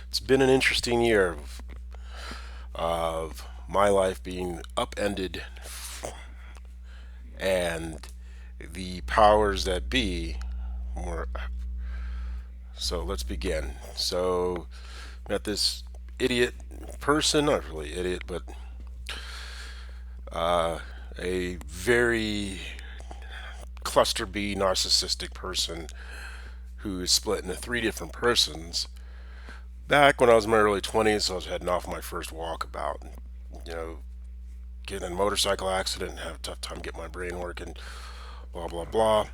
It's been an interesting year of my life being upended, and the powers that be were. So let's begin. So, met this idiot person, not really idiot, but a very cluster B narcissistic person who is split into three different persons. Back when I was in my early 20s, I was heading off my first walkabout. You know, getting in a motorcycle accident and have a tough time getting my brain working, blah, blah, blah.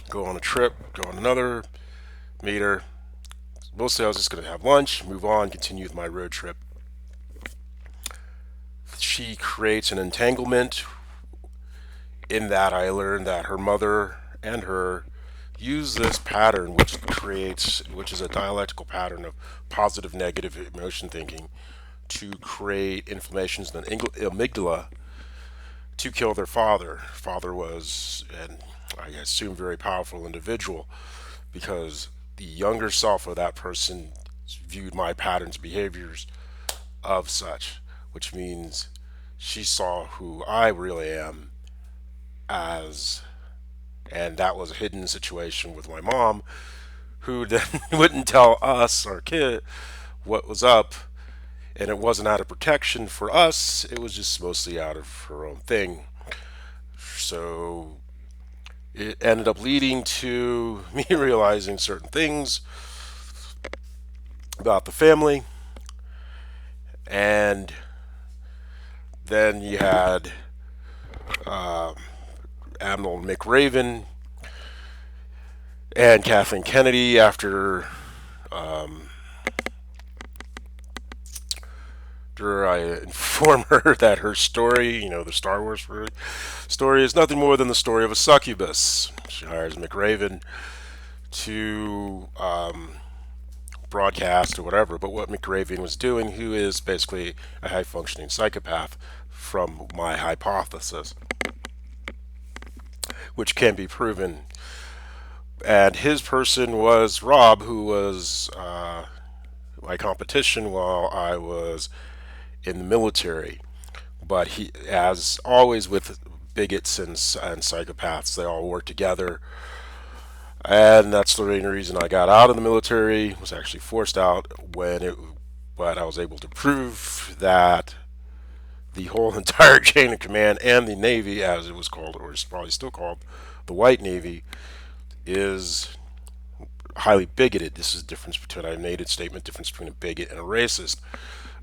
Go on a trip, go on another, meet her. Mostly I was just going to have lunch, move on, continue with my road trip. She creates an entanglement in that I learned that her mother and her use this pattern, which is a dialectical pattern of positive negative emotion thinking, to create inflammations in the amygdala to kill their father. Father was, and I assume, very powerful individual, because the younger self of that person viewed my patterns, behaviors of such, which means she saw who I really am as, and that was a hidden situation with my mom, who then wouldn't tell us, our kid, what was up. And it wasn't out of protection for us, it was just mostly out of her own thing. So it ended up leading to me realizing certain things about the family. And then you had Admiral McRaven and Kathleen Kennedy after I inform her that her story, the Star Wars story, is nothing more than the story of a succubus. She hires McRaven to broadcast or whatever, but what McRaven was doing, who is basically a high functioning psychopath from my hypothesis, which can be proven. And his person was Rob, who was my competition while I was in the military. But he, as always with bigots and psychopaths, they all work together. And that's the main reason I got out of the military. Was actually forced out but I was able to prove that the whole entire chain of command and the Navy, as it was called, or is probably still called, the White Navy, is highly bigoted. This is the difference between, I made a statement, difference between a bigot and a racist.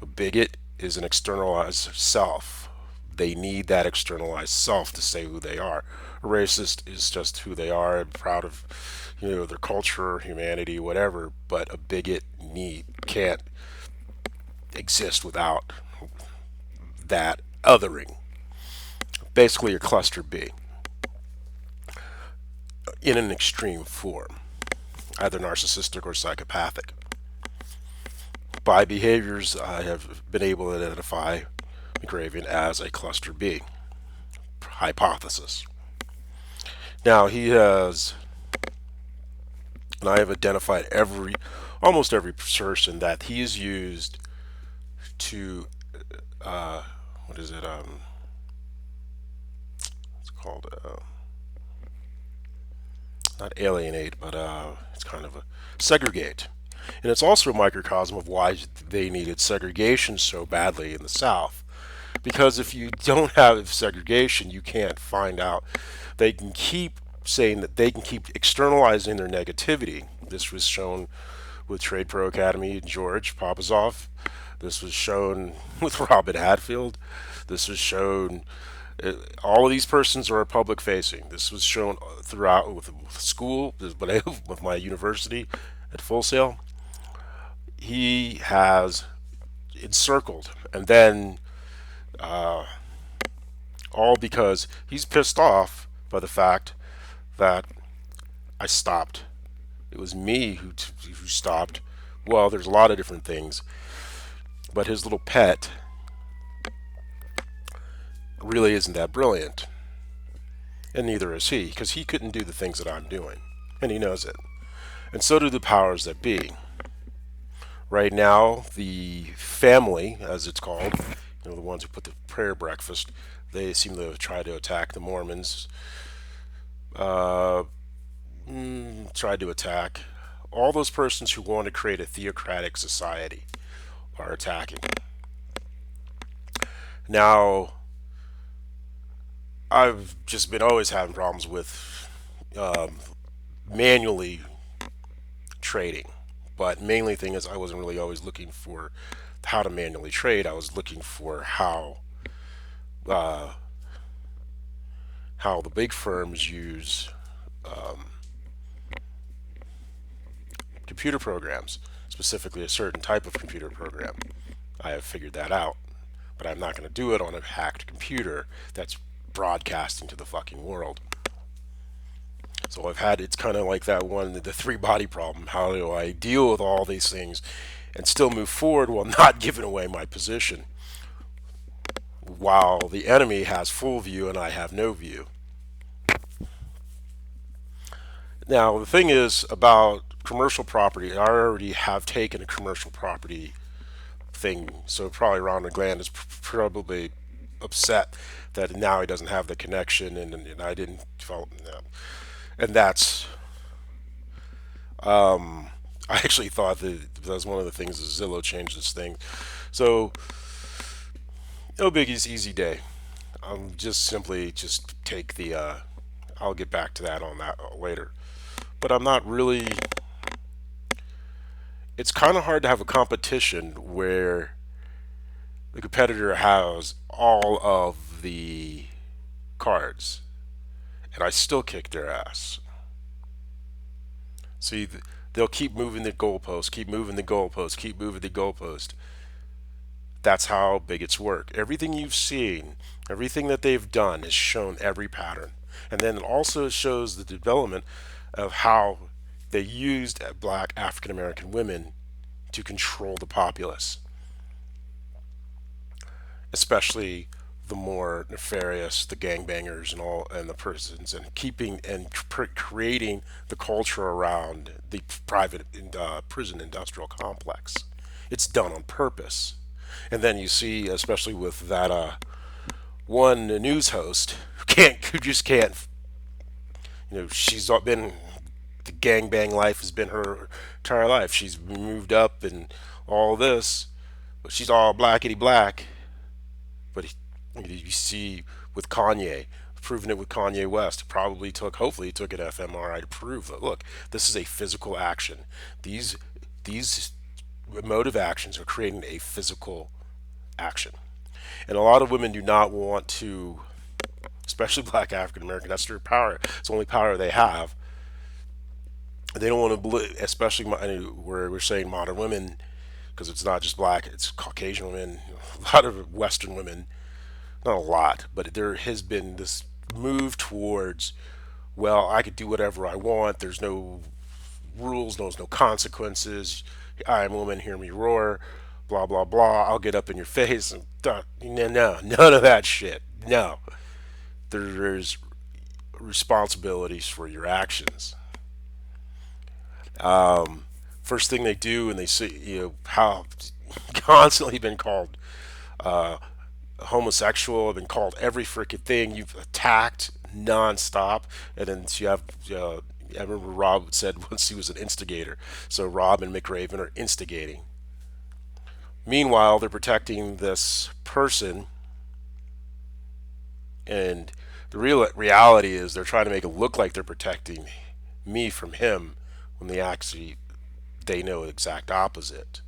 A bigot is an externalized self. They need that externalized self to say who they are. A racist is just who they are, proud of, their culture, humanity, whatever. But a bigot can't exist without that othering. Basically, a cluster B in an extreme form, either narcissistic or psychopathic. By behaviors, I have been able to identify McRaven as a cluster B hypothesis. Now he has, and I have identified almost every person that he has used to, what is it? It's called not alienate, but it's kind of a segregate. And it's also a microcosm of why they needed segregation so badly in the South. Because if you don't have segregation, you can't find out. They can keep saying that they can keep externalizing their negativity. This was shown with Trade Pro Academy, George Papazov. This was shown with Robin Hadfield. This was shown. All of these persons are public facing. This was shown throughout with school, with my university at Full Sail. He has encircled, and then all because he's pissed off by the fact that I stopped. It was me who stopped. Well, there's a lot of different things, but his little pet really isn't that brilliant, and neither is he, because he couldn't do the things that I'm doing, and he knows it. And so do the powers that be. Right now, the family, as it's called, the ones who put the prayer breakfast, they seem to try to attack the Mormons. Uh, Tried to attack all those persons who want to create a theocratic society are attacking. Now, I've just been always having problems with um, manually trading, but mainly thing is I wasn't really always looking for how to manually trade. I was looking for uh, how the big firms use computer programs, specifically a certain type of computer program. I have figured that out, but I'm not going to do it on a hacked computer that's broadcasting to the fucking world. So I've had, it's kind of like that one, the three body problem. How do I deal with all these things and still move forward while not giving away my position? While the enemy has full view and I have no view. Now, the thing is about commercial property, I already have taken a commercial property thing, so probably Ron McGland is probably upset that now he doesn't have the connection, and I didn't felt, and that's I actually thought that was one of the things that Zillow changed this thing. So no biggies, easy day. Just simply just take the. I'll get back to that on that later. But I'm not really. It's kind of hard to have a competition where the competitor has all of the cards, and I still kick their ass. See, they'll keep moving the goalpost, keep moving the goalpost, keep moving the goalpost. That's how bigots work. Everything you've seen, everything that they've done has shown every pattern. And then it also shows the development of how they used black African American women to control the populace, especially the more nefarious, the gangbangers and all, and the persons, and keeping and creating the culture around the private prison industrial complex. It's done on purpose. And then you see, especially with that one news host who just can't, she's been, the gangbang life has been her entire life. She's moved up and all this, but she's all blackety black. But you see with Kanye, proving it with Kanye West, hopefully it took an fMRI to prove that, look, this is a physical action. These emotive actions are creating a physical action. And a lot of women do not want to, especially black African American, that's their power. It's the only power they have. They don't want to, especially where we're saying modern women, because it's not just black, it's Caucasian women, a lot of Western women, not a lot, but there has been this move towards, well, I could do whatever I want. There's no rules, there's no consequences. I'm a woman, hear me roar, blah, blah, blah. I'll get up in your face. And no, none of that shit. No. There's responsibilities for your actions. First thing they do, and they say, how constantly been called homosexual, have been called every freaking thing. You've attacked nonstop, and then you have. I remember Rob said once he was an instigator. So Rob and McRaven are instigating. Meanwhile, they're protecting this person, and the real reality is they're trying to make it look like they're protecting me from him, when they know the exact opposite.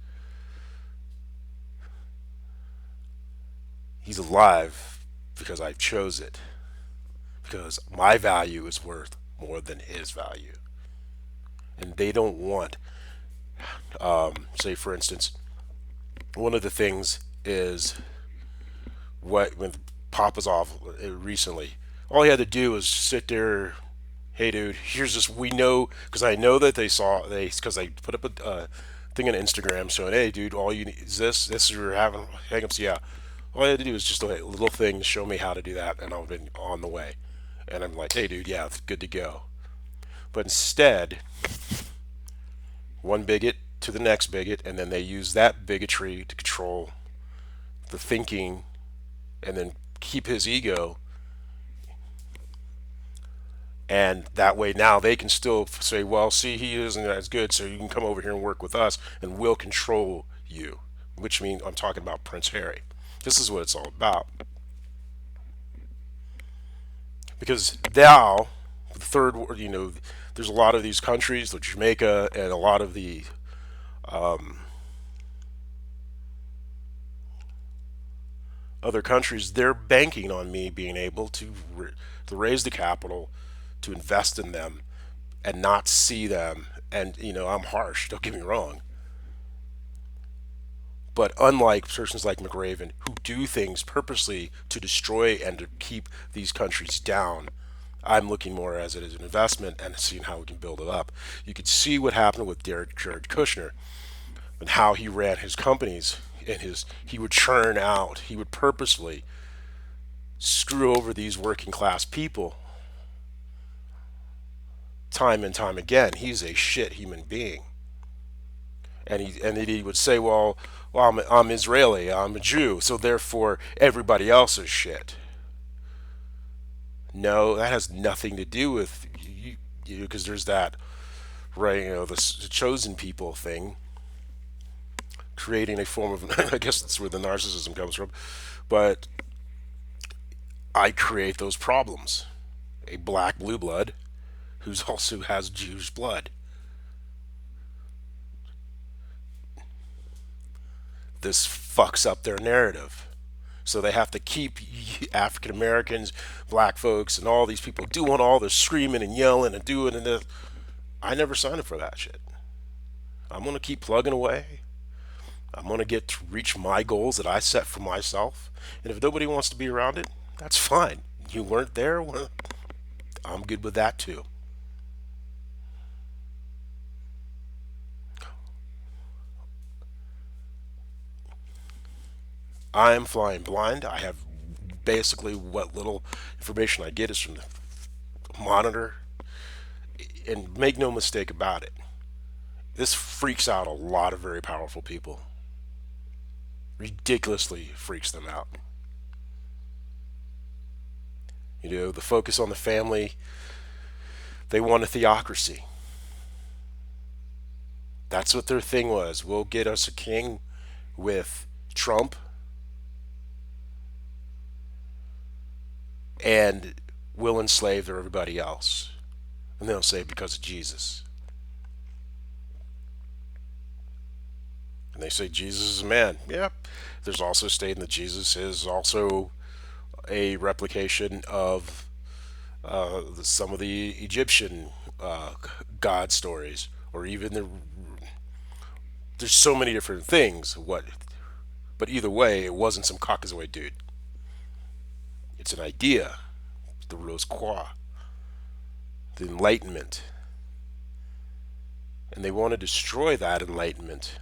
He's alive because I chose it. Because my value is worth more than his value. And they don't want, say for instance, one of the things is when Pop was off recently, all he had to do was sit there. Hey, dude, here's this. We know, because I know that because I put up a thing on Instagram showing, hey, dude, all you need is this. This is your having hangups. Yeah, all I had to do was just a little thing to show me how to do that, and I've been on the way. And I'm like, hey, dude, yeah, it's good to go. But instead, one bigot to the next bigot, and then they use that bigotry to control the thinking, and then keep his ego. And that way now they can still say, well, see, he isn't as good, so you can come over here and work with us and we'll control you, which means I'm talking about Prince Harry. This is what it's all about. Because now, the third, there's a lot of these countries, like Jamaica and a lot of the other countries, they're banking on me being able to raise the capital, to invest in them, and not see them. And I'm harsh. Don't get me wrong. But unlike persons like McRaven, who do things purposely to destroy and to keep these countries down, I'm looking more as it as an investment and seeing how we can build it up. You could see what happened with Jared Kushner and how he ran his companies. And he would churn out, he would purposely screw over these working class people time and time again. He's a shit human being. And he would say, well, I'm Israeli, I'm a Jew, so therefore everybody else is shit. No, that has nothing to do with you, because there's that, right? The chosen people thing, creating a form of, I guess that's where the narcissism comes from. But I create those problems. A black blue blood who's also has Jewish blood. This fucks up their narrative. So they have to keep African Americans, black folks, and all these people doing all this screaming and yelling and doing and this. I never signed up for that shit. I'm going to keep plugging away. I'm going to get to reach my goals that I set for myself. And if nobody wants to be around it, that's fine. You weren't there? Well, I'm good with that too. I'm flying blind. I have basically what little information I get is from the monitor. And make no mistake about it, this freaks out a lot of very powerful people. Ridiculously freaks them out. The focus on the family, they want a theocracy. That's what their thing was. We'll get us a king with Trump, and we'll enslave everybody else. And they'll say because of Jesus. And they say Jesus is a man. Yep. There's also stating that Jesus is also a replication of some of the Egyptian God stories, or even there's so many different things. But either way, it wasn't some Caucasoid dude. It's an idea, the Rose Croix, the Enlightenment, and they want to destroy that Enlightenment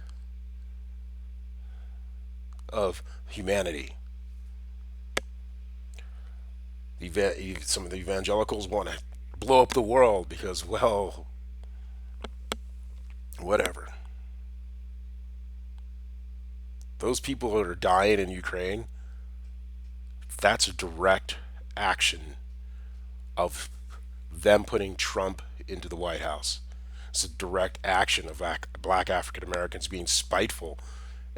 of humanity. Some of the evangelicals want to blow up the world because, well, whatever. Those people that are dying in Ukraine, that's a direct action of them putting Trump into the White House. It's a direct action of black African Americans being spiteful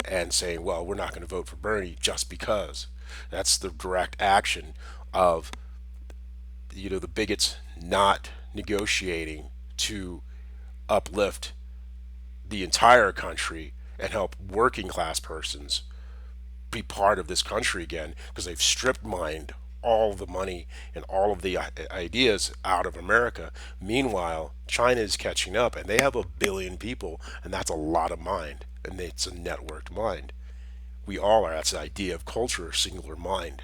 and saying, well, we're not going to vote for Bernie just because. That's the direct action of the bigots not negotiating to uplift the entire country and help working class persons be part of this country again, because they've stripped mined all the money and all of the ideas out of America. Meanwhile, China is catching up and they have 1 billion people, and that's a lot of mind, and it's a networked mind. We all are. That's the idea of culture, singular mind.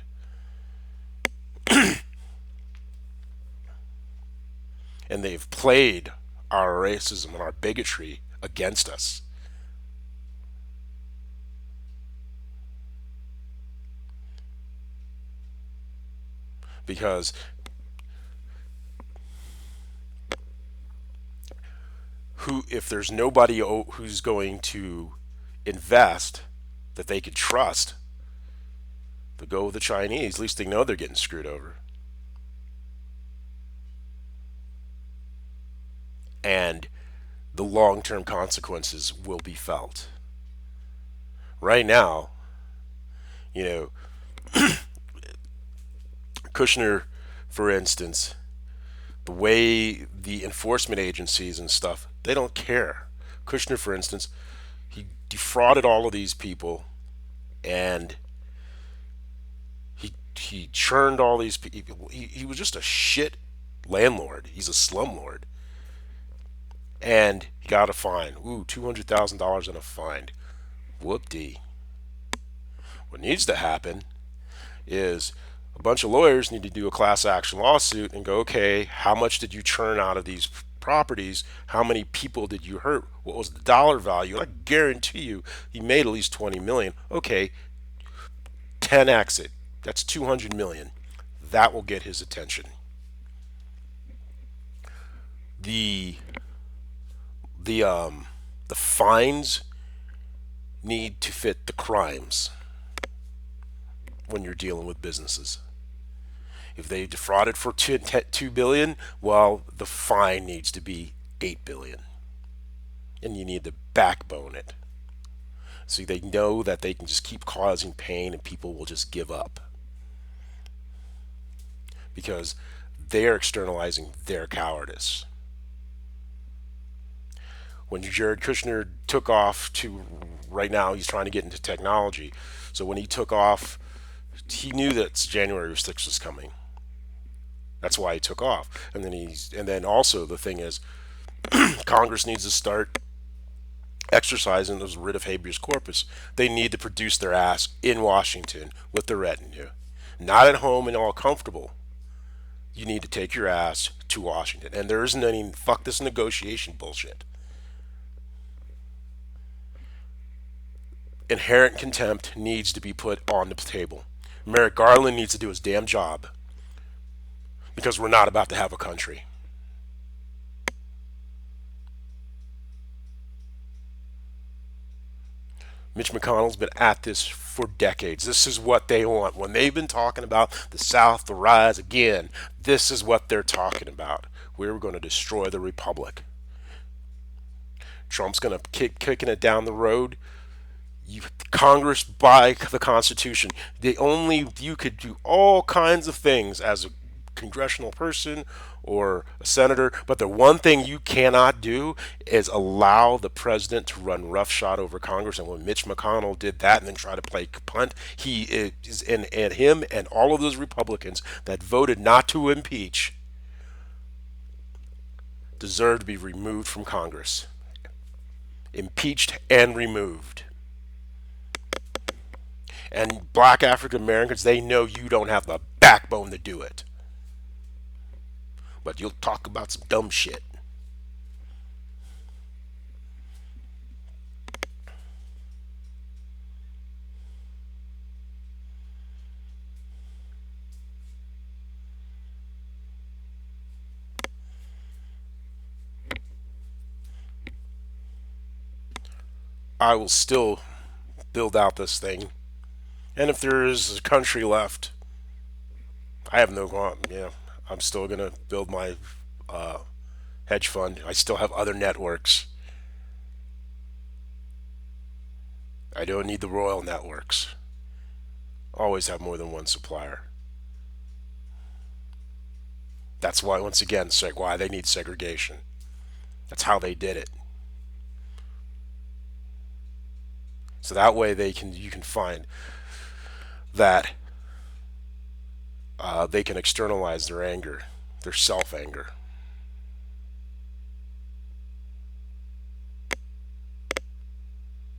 And they've played our racism and our bigotry against us. Because who, if there's nobody who's going to invest that they could trust, to go with the Chinese. At least they know they're getting screwed over. And the long term consequences will be felt. Right now, you know, Kushner, for instance, the way the enforcement agencies and stuff, they don't care. Kushner, for instance, he defrauded all of these people, and he churned all these people. He was just a shit landlord. He's a slumlord. And he got a fine. Ooh, $200,000 in a fine. Whoop-dee. What needs to happen is a bunch of lawyers need to do a class action lawsuit and go, okay, how much did you churn out of these properties? How many people did you hurt? What was the dollar value? I guarantee you he made at least 20 million. Okay, 10x it. That's 200 million. That will get his attention. The the um the fines need to fit the crimes when you're dealing with businesses. If they defrauded for 2 billion, well, the fine needs to be 8 billion. And you need to backbone it. So they know that they can just keep causing pain and people will just give up. Because they're externalizing their cowardice. When Jared Kushner took off to, right now he's trying to get into technology. So when he took off, he knew that January 6th was coming. That's why he took off. And then also the thing is, Congress needs to start exercising those writ of habeas corpus. They need to produce their ass in Washington with the retinue, not at home and all comfortable. You need to take your ass to Washington, and there isn't any fuck this negotiation bullshit. Inherent contempt needs to be put on the table. Merrick Garland needs to do his damn job, because we're not about to have a country. Mitch McConnell's been at this for decades. This is what they want. When they've been talking about the South to rise again, this is what they're talking about. We're going to destroy the republic. Trump's going to kicking it down the road. Congress by the Constitution. You could do all kinds of things as a congressional person or a senator, but the one thing you cannot do is allow the president to run roughshod over Congress. And when Mitch McConnell did that and then try to play punt, he is and him and all of those Republicans that voted not to impeach deserve to be removed from Congress. Impeached and removed. And black African Americans, they know you don't have the backbone to do it. But you'll talk about some dumb shit. I will still build out this thing. And if there is a country left, I have no, I'm still going to build my uh, hedge fund. I still have other networks. I don't need the royal networks. Always have more than one supplier. That's why, once again, why they need segregation. That's how they did it. So that way you can find that they can externalize their anger, their self anger.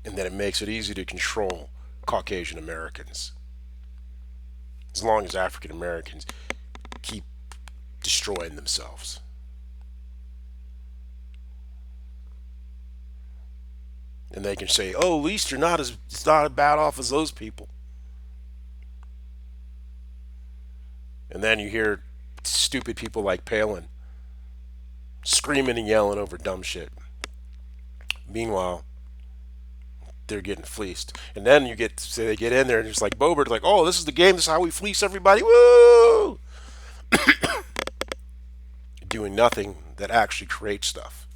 And then it makes it easy to control Caucasian Americans. As long as African Americans keep destroying themselves. And they can say, "Oh, at least you're not as it's not as bad off as those people." And then you hear stupid people like Palin screaming and yelling over dumb shit. Meanwhile, they're getting fleeced. And then you get, say they get in there and it's like Bobert, like, oh, this is the game. This is how we fleece everybody. Woo! Doing nothing that actually creates stuff.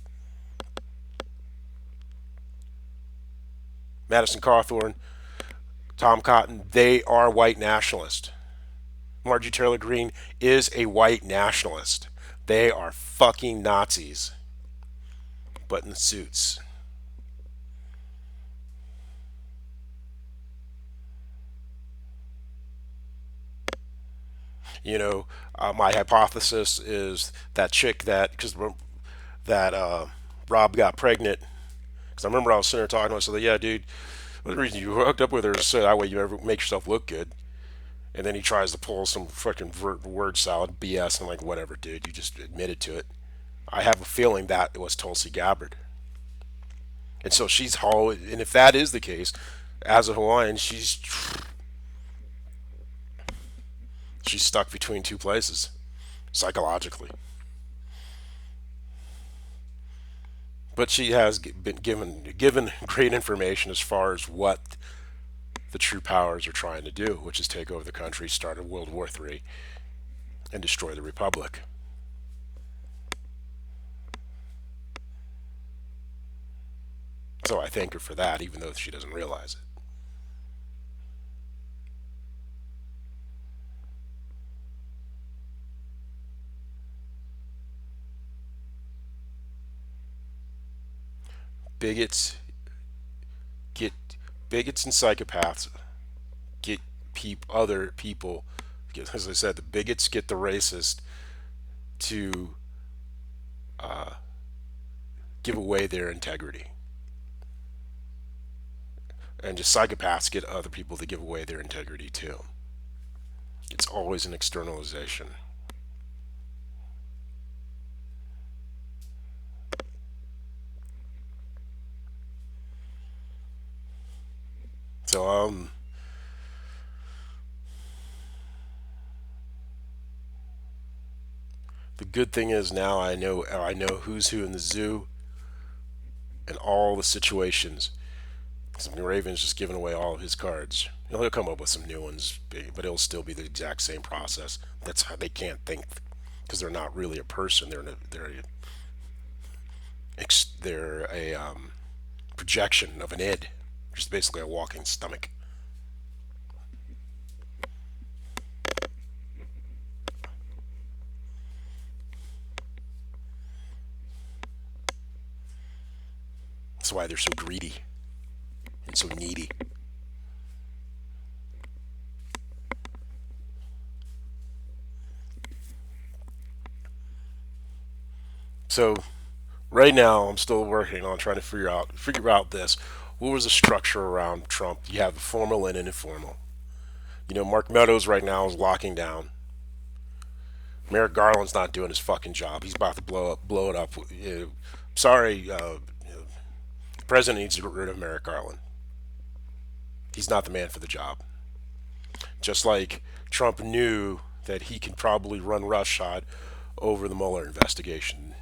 Madison Cawthorn, Tom Cotton, they are white nationalists. Marjorie Taylor Greene is a white nationalist. They are fucking Nazis, but in suits. You know, my hypothesis is that chick that because that Rob got pregnant. Because I remember I was sitting there talking to him. I said, "Yeah, dude, well, the reason you hooked up with her is so that way you ever make yourself look good." And then he tries to pull some fucking word salad BS. I'm like, whatever, dude. You just admitted to it. I have a feeling that it was Tulsi Gabbard. And so she's hollow. And if that is the case, as a Hawaiian, she's stuck between two places psychologically. But she has been given great information as far as what the true powers are trying to do, which is take over the country, start a World War III, and destroy the Republic. So I thank her for that, even though she doesn't realize it. Bigots get bigots and psychopaths get other people. As I said, the bigots get the racist to give away their integrity, and just psychopaths get other people to give away their integrity too. It's always an externalization. So the good thing is now I know who's who in the zoo and all the situations. Because Raven's just giving away all of his cards. He'll come up with some new ones, but it'll still be the exact same process. That's how they can't think because they're not really a person. They're a projection of an id, just basically a walking stomach. That's why they're so greedy and so needy. So right now, I'm still working on trying to figure out this. What was the structure around Trump? You have the formal and informal. Mark Meadows right now is locking down. Merrick Garland's not doing his fucking job. He's about to blow it up. Sorry, the president needs to get rid of Merrick Garland. He's not the man for the job. Just like Trump knew that he can probably run roughshod over the Mueller investigation.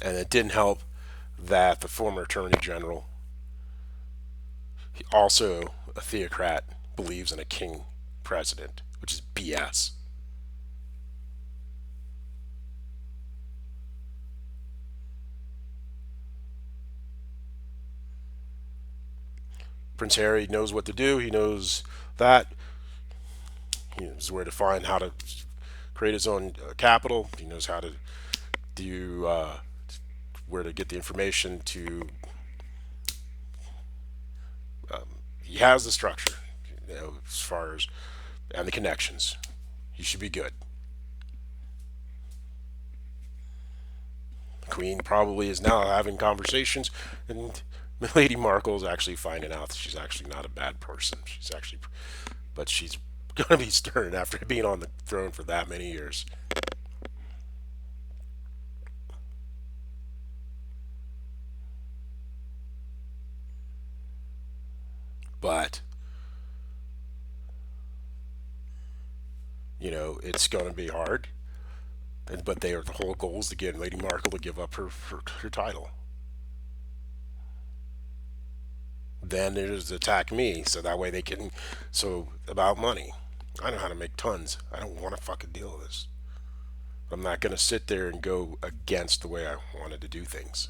And it didn't help that the former attorney general, also a theocrat, believes in a king president, which is BS. Prince Harry knows what to do. He knows that. He knows where to find how to create his own capital. He knows how to do where to get the information to. He has the structure, as far as and the connections. He should be good. The Queen probably is now having conversations, and Lady Markle is actually finding out that she's actually not a bad person. But she's gonna be stern after being on the throne for that many years. But it's gonna be hard. But they are the whole goal is to get Lady Markle to give up her title. Then it is attack me, so that way they can. So about money, I know how to make tons. I don't want to fucking deal with this. I'm not gonna sit there and go against the way I wanted to do things.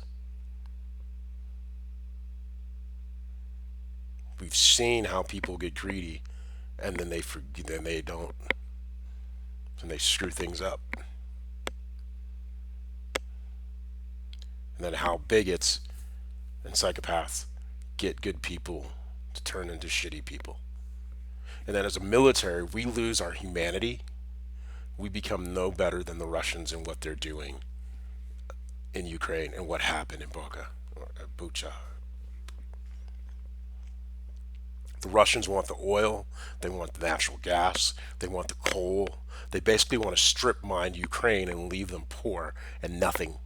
We've seen how people get greedy, and then they don't, and they screw things up. And then how bigots and psychopaths get good people to turn into shitty people. And then as a military, we lose our humanity. We become no better than the Russians in what they're doing in Ukraine and what happened in Bucha. The Russians want the oil, they want the natural gas, they want the coal. They basically want to strip mine Ukraine and leave them poor and nothing.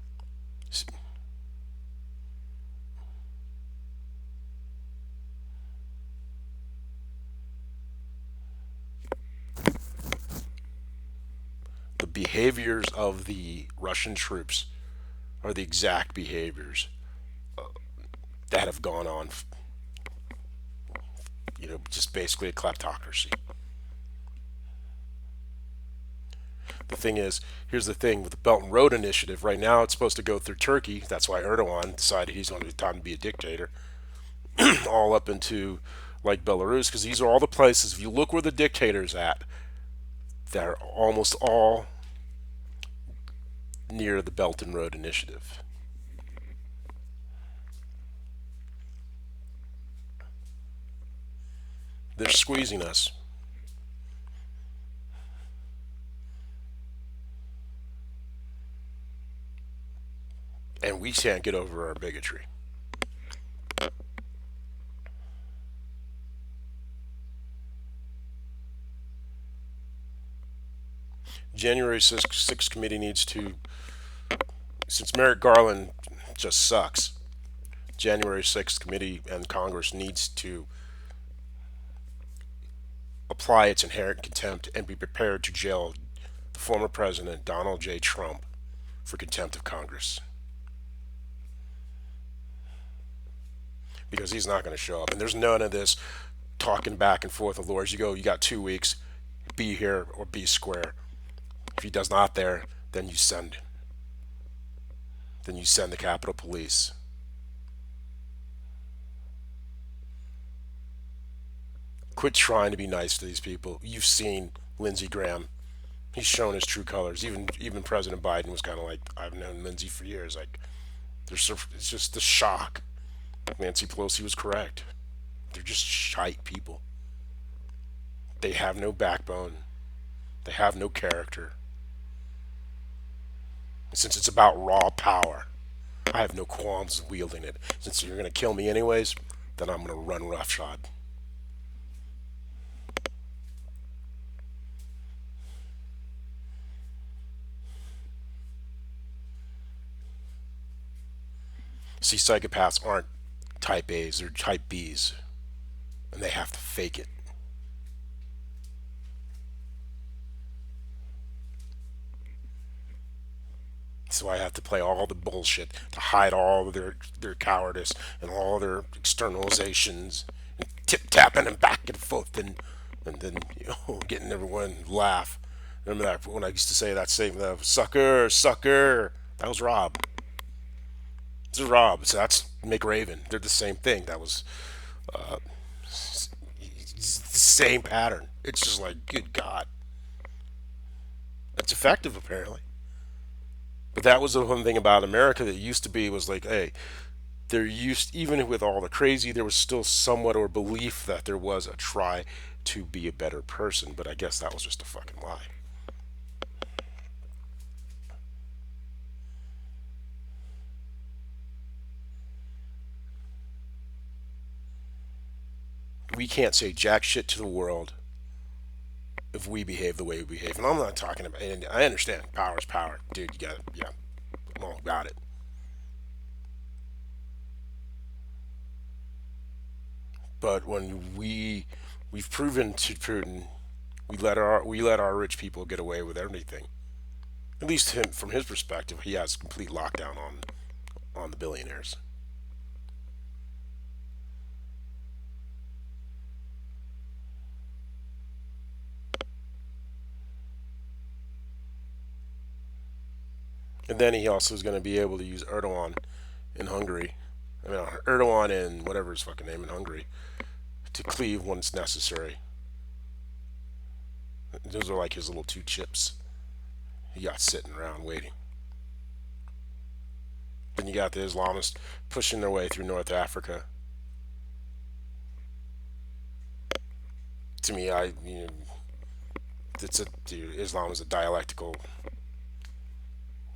The behaviors of the Russian troops are the exact behaviors that have gone on, just basically a kleptocracy. The thing is, here's the thing with the Belt and Road Initiative. Right now, it's supposed to go through Turkey. That's why Erdogan decided he's going to time to be a dictator, all up into like Belarus, because these are all the places. If you look where the dictator's at, they're almost all near the Belt and Road Initiative. They're squeezing us, and we can't get over our bigotry. January 6th committee needs to, since Merrick Garland just sucks, January 6th committee and Congress needs to apply its inherent contempt and be prepared to jail the former president Donald J. Trump for contempt of Congress. Because he's not going to show up. And there's none of this talking back and forth with lawyers. You go, you got 2 weeks, be here or be square. If he does not there, then you send the Capitol Police. Quit trying to be nice to these people. You've seen Lindsey Graham. He's shown his true colors. Even President Biden was kind of like, I've known Lindsey for years. Like, it's just the shock. Nancy Pelosi was correct. They're just shite people. They have no backbone. They have no character. And since it's about raw power, I have no qualms wielding it. Since you're going to kill me anyways, then I'm going to run roughshod. See, psychopaths aren't type A's, they're type B's. And they have to fake it. So I have to play all the bullshit to hide all of their cowardice and all their externalizations and tip tapping them back and forth and then getting everyone to laugh. Remember that when I used to say that statement, sucker, sucker. That was Rob. This is Rob. So that's McRaven. They're the same thing. That was the same pattern. It's just like, good God. That's effective, apparently. But that was the one thing about America that used to be was like, hey, there used even with all the crazy, there was still somewhat or belief that there was a try to be a better person. But I guess that was just a fucking lie. We can't say jack shit to the world if we behave the way we behave. And I'm not talking about. And I understand power's power, dude. You got it. Yeah, well, got it. But when we've proven to Putin, we let our rich people get away with everything. At least him, from his perspective, he has complete lockdown on the billionaires. And then he also is going to be able to use Erdogan in Hungary. I mean, Erdogan and whatever his fucking name in Hungary to cleave when it's necessary. Those are like his little two chips he got sitting around waiting. Then you got the Islamists pushing their way through North Africa. To me, dude, Islam is a dialectical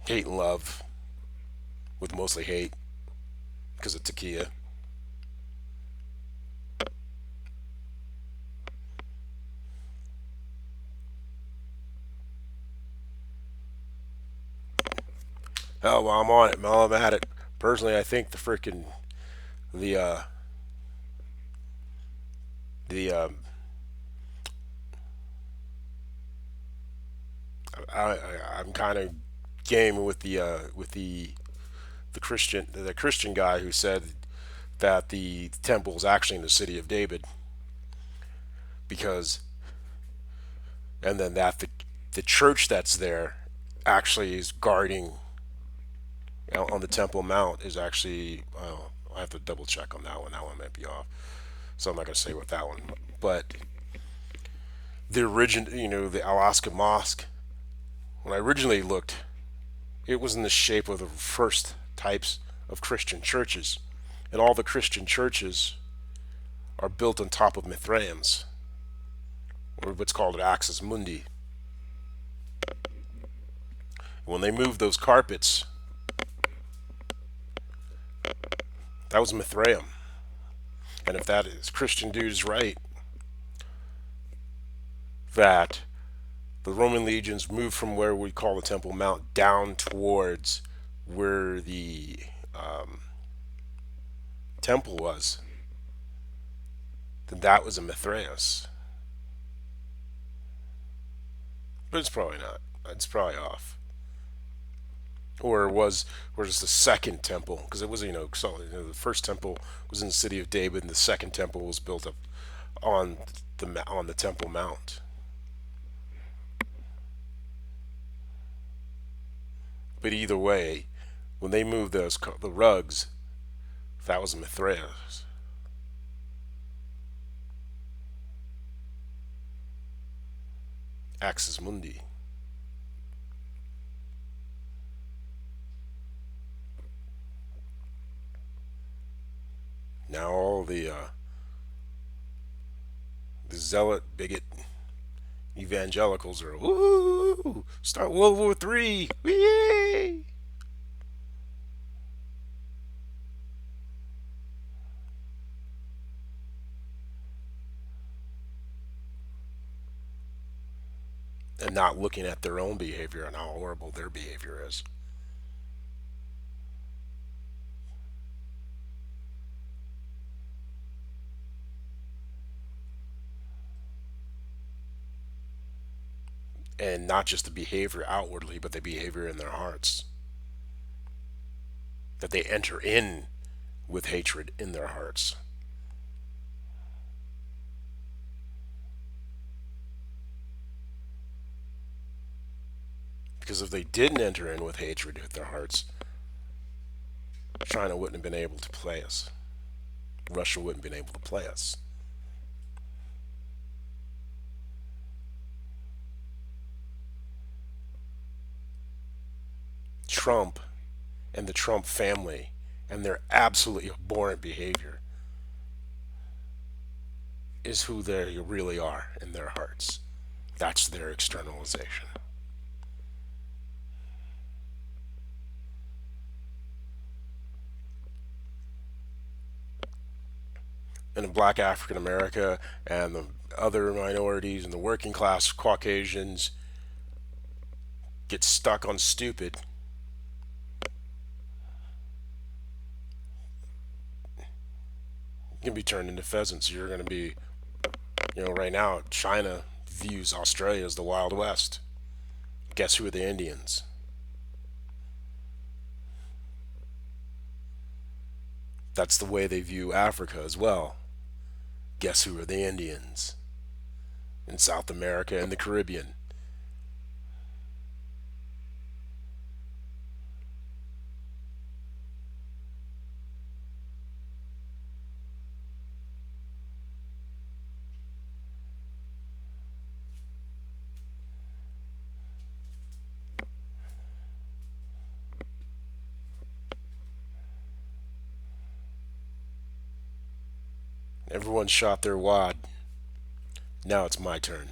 hate and love, with mostly hate because of Takia. Hell, while I'm on it, while I'm at it, personally, I think the uh, the I'm kind of game with the Christian guy who said that the temple is actually in the city of David because, and then that the church that's there actually is guarding on the Temple Mount is actually. I have to double check on that one. That one might be off, so I'm not going to say what that one. But the origin, the Alaska Mosque. When I originally looked, it was in the shape of the first types of Christian churches, and all the Christian churches are built on top of Mithraims, or what's called Axis Mundi. When they moved those carpets, that was Mithraeum. And if that is Christian dude is right, that the Roman legions moved from where we call the Temple Mount down towards where the temple was, then that was a Mithraeus. But it's probably not. It's probably off. Or was the second temple? Because it was the first temple was in the city of David, and the second temple was built up on the Temple Mount. But either way, when they moved the rugs, that was Mithraeus. Axis Mundi. Now all the zealot bigot evangelicals are woo start World War III. Whee! And not looking at their own behavior and how horrible their behavior is. And not just the behavior outwardly, but the behavior in their hearts. That they enter in with hatred in their hearts. Because if they didn't enter in with hatred with their hearts, China wouldn't have been able to play us. Russia wouldn't have been able to play us. Trump and the Trump family and their absolutely abhorrent behavior is who they really are in their hearts. That's their externalization. And in black African America and the other minorities and the working class Caucasians get stuck on stupid, you can be turned into pheasants. You're going to be, right now, China views Australia as the Wild West. Guess who are the Indians? That's the way they view Africa as well. Guess who are the Indians in South America and the Caribbean? Everyone shot their wad. Now it's my turn.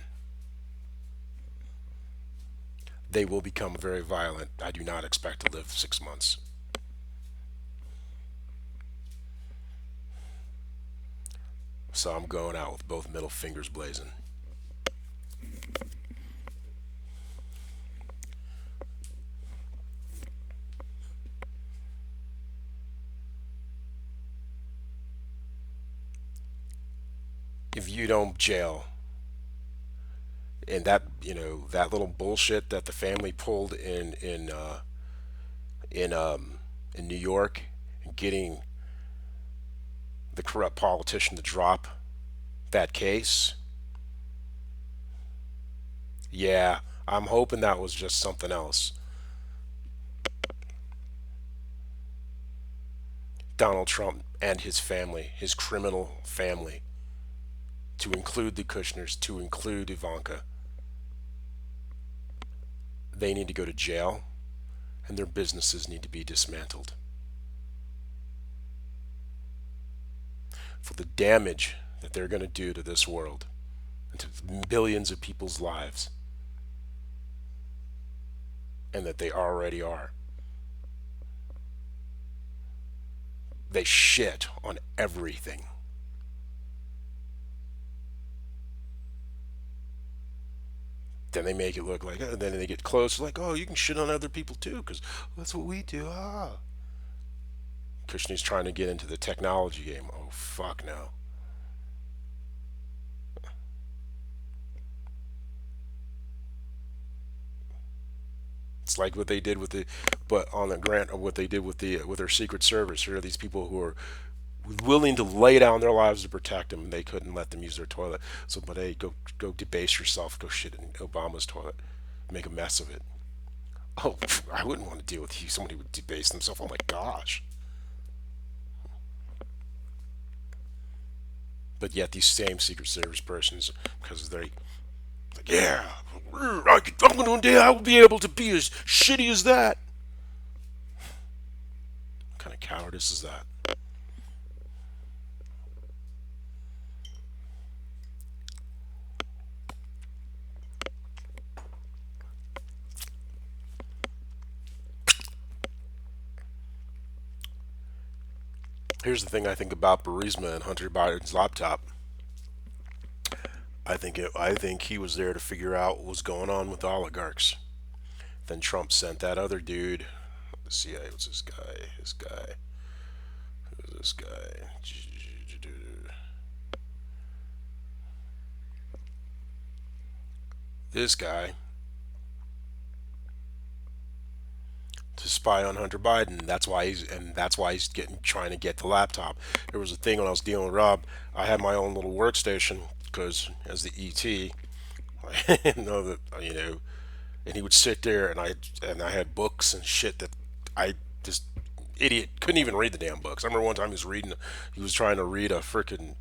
They will become very violent. I do not expect to live 6 months. So I'm going out with both middle fingers blazing. If you don't jail, and that that little bullshit that the family pulled in in New York, getting the corrupt politician to drop that case. Yeah, I'm hoping that was just something else. Donald Trump and his family, his criminal family, to include the Kushners, to include Ivanka, they need to go to jail and their businesses need to be dismantled for the damage that they're going to do to this world and to billions of people's lives, and that they already are. They shit on everything. Then they make it look like, then they get close, like, oh, you can shit on other people too, because that's what we do. Ah. Kushner's trying to get into the technology game. Oh, fuck no. It's like what they did with the, but on the grant of what they did with their Secret Service. Here are these people who are willing to lay down their lives to protect them, and they couldn't let them use their toilet. So, but hey, go debase yourself, go shit in Obama's toilet, make a mess of it. Oh, I wouldn't want to deal with you. Somebody would debase themselves. Oh my gosh. But yet these same Secret Service persons, because they like, yeah, I'm going to I will be able to be as shitty as that. What kind of cowardice is that? Here's the thing I think about Burisma and Hunter Biden's laptop. I think he was there to figure out what was going on with the oligarchs. Then Trump sent that other dude. The CIA. What's this guy? This guy. Who's this guy? This guy to spy on Hunter Biden. That's why he's getting trying to get the laptop. There was a thing when I was dealing with Rob. I had my own little workstation because as the ET, I didn't know that and he would sit there and I had books and shit that I just idiot couldn't even read the damn books. I remember one time he was trying to read a freaking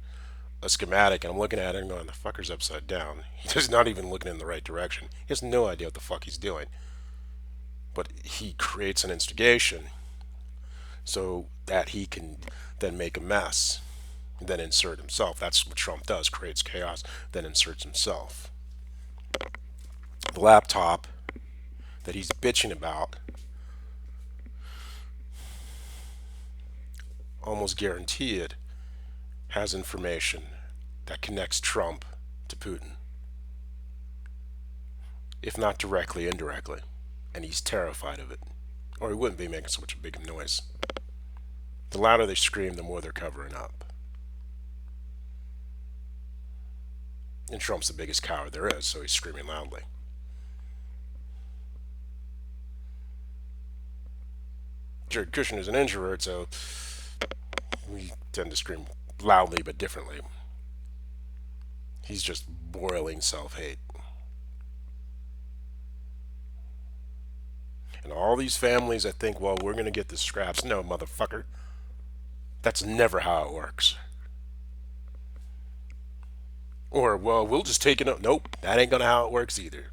a schematic, and I'm looking at it and going, the fucker's upside down. He's not even looking in the right direction. He has no idea what the fuck he's doing. But he creates an instigation so that he can then make a mess, then insert himself. That's what Trump does, creates chaos, then inserts himself. The laptop that he's bitching about, almost guaranteed, has information that connects Trump to Putin, if not directly, indirectly. And he's terrified of it, or he wouldn't be making so much a big noise. The louder they scream, the more they're covering up. And Trump's the biggest coward there is, so he's screaming loudly. Jared Kushner is an introvert, so tend to scream loudly but differently. He's just boiling self-hate. And all these families that think, well, we're going to get the scraps. No, motherfucker. That's never how it works. Or, well, we'll just take it up. Nope, that ain't going to how it works either.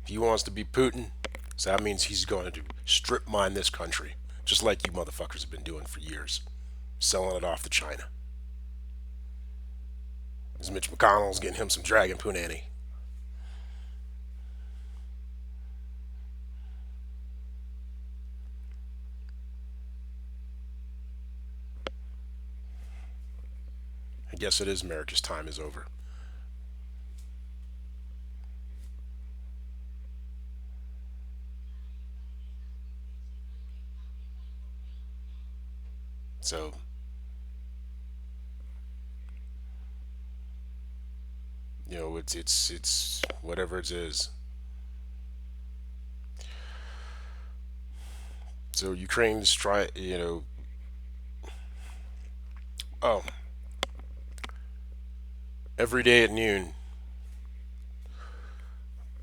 If he wants to be Putin, so that means he's going to strip mine this country. Just like you motherfuckers have been doing for years. Selling it off to China. As Mitch McConnell's getting him some dragon punani. I guess it is America's time is over. So, it's whatever it is. So Ukraine's try, oh, every day at noon,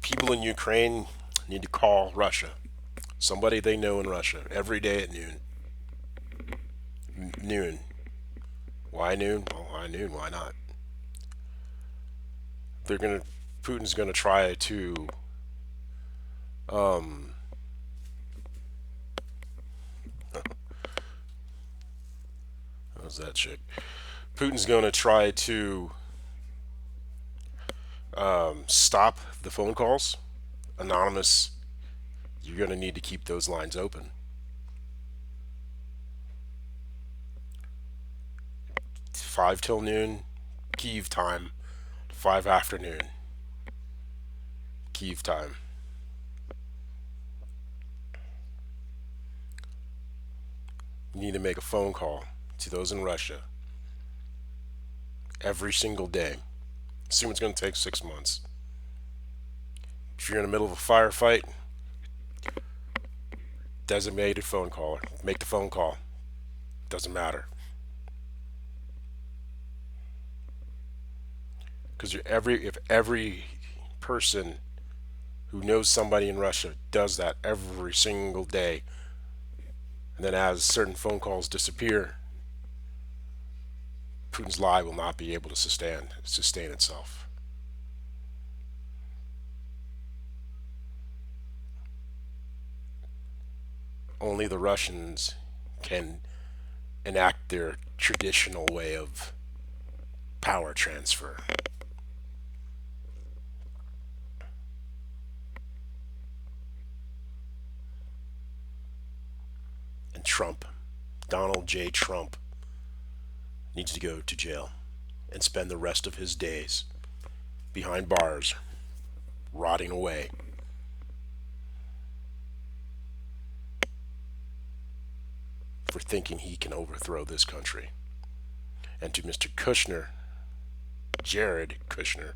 people in Ukraine need to call Russia. Somebody they know in Russia every day at noon. Noon. Why noon? Well, why noon? Why not? They're gonna. Putin's gonna try to. Um, how's that chick? Putin's gonna try to stop the phone calls. Anonymous. You're gonna need to keep those lines open. 5 till noon, Kiev time. 5 afternoon, Kiev time. You need to make a phone call to those in Russia every single day. Assume it's going to take 6 months. If you're in the middle of a firefight, designated phone caller. Make the phone call. Doesn't matter. Because if every person who knows somebody in Russia does that every single day, and then as certain phone calls disappear, Putin's lie will not be able to sustain itself. Only the Russians can enact their traditional way of power transfer. And Trump, Donald J. Trump, needs to go to jail and spend the rest of his days behind bars, rotting away. For thinking he can overthrow this country. And to Mr. Kushner, Jared Kushner,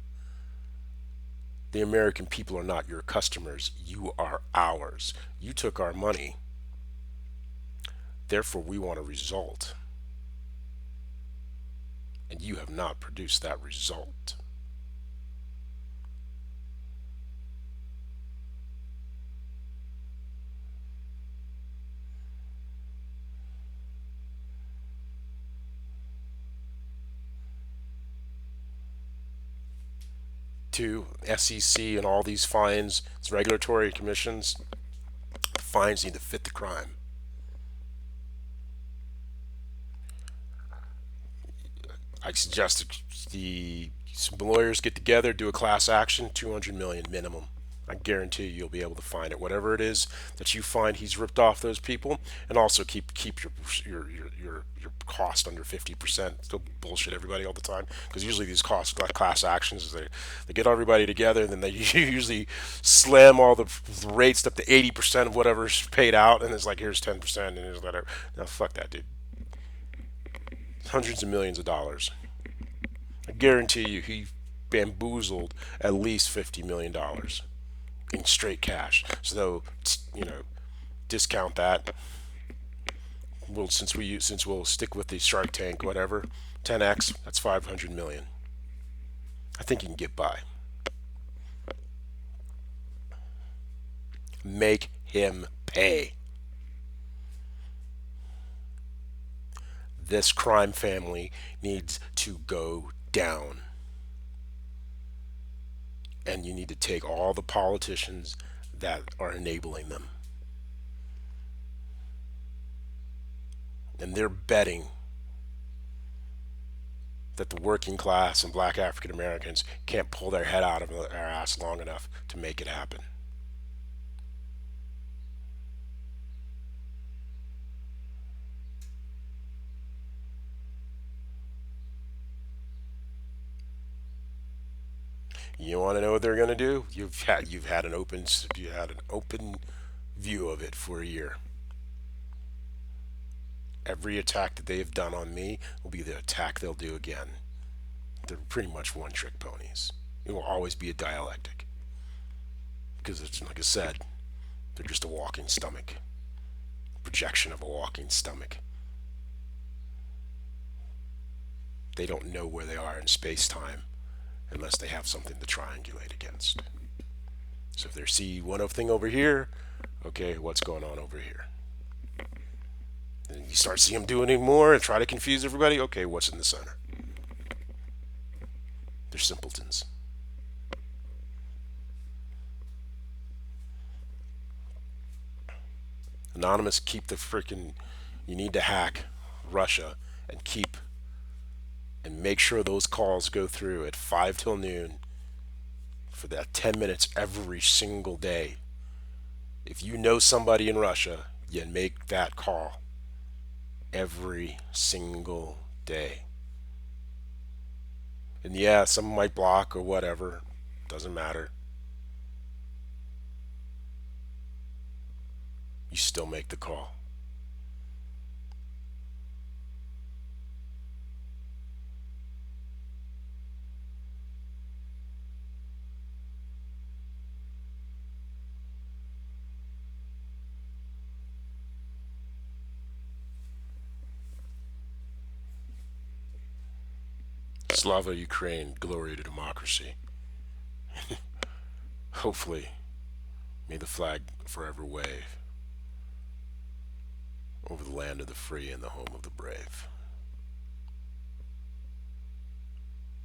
the American people are not your customers. You are ours. You took our money. Therefore, we want a result. And you have not produced that result. To SEC and all these fines, its regulatory commissions, the fines need to fit the crime. I suggest the some lawyers get together, do a class action, 200 million minimum. I guarantee you'll be able to find it. Whatever it is that you find he's ripped off those people, and also keep your cost under 50%. Still bullshit everybody all the time because usually these cost like class actions they get everybody together and then they usually slam all the rates up to 80% of whatever's paid out, and it's like here's 10% and here's whatever. Now fuck that, dude. Hundreds of millions of dollars. I guarantee you he bamboozled at least $50 million in straight cash. So, discount that. Well, since we'll stick with the Shark Tank, whatever, 10x, that's 500 million. I think you can get by. Make him pay. This crime family needs to go down. And you need to take all the politicians that are enabling them. And they're betting that the working class and black African Americans can't pull their head out of their ass long enough to make it happen. You want to know what they're going to do? You've had an open view of it for a year. Every attack that they've done on me will be the attack they'll do again. They're pretty much one trick ponies. It will always be a dialectic. Because it's like I said, they're just a walking stomach. Projection of a walking stomach. They don't know where they are in space time unless they have something to triangulate against. So if they see one thing over here, okay, what's going on over here? And you start seeing them doing it more and try to confuse everybody, okay, what's in the center? They're simpletons. Anonymous, keep the freaking. You need to hack Russia and keep and make sure those calls go through at 5 till noon for that 10 minutes every single day. If you know somebody in Russia, you make that call every single day. And yeah, some might block or whatever. Doesn't matter. You still make the call. Slava Ukraine, glory to democracy. Hopefully, may the flag forever wave over the land of the free and the home of the brave.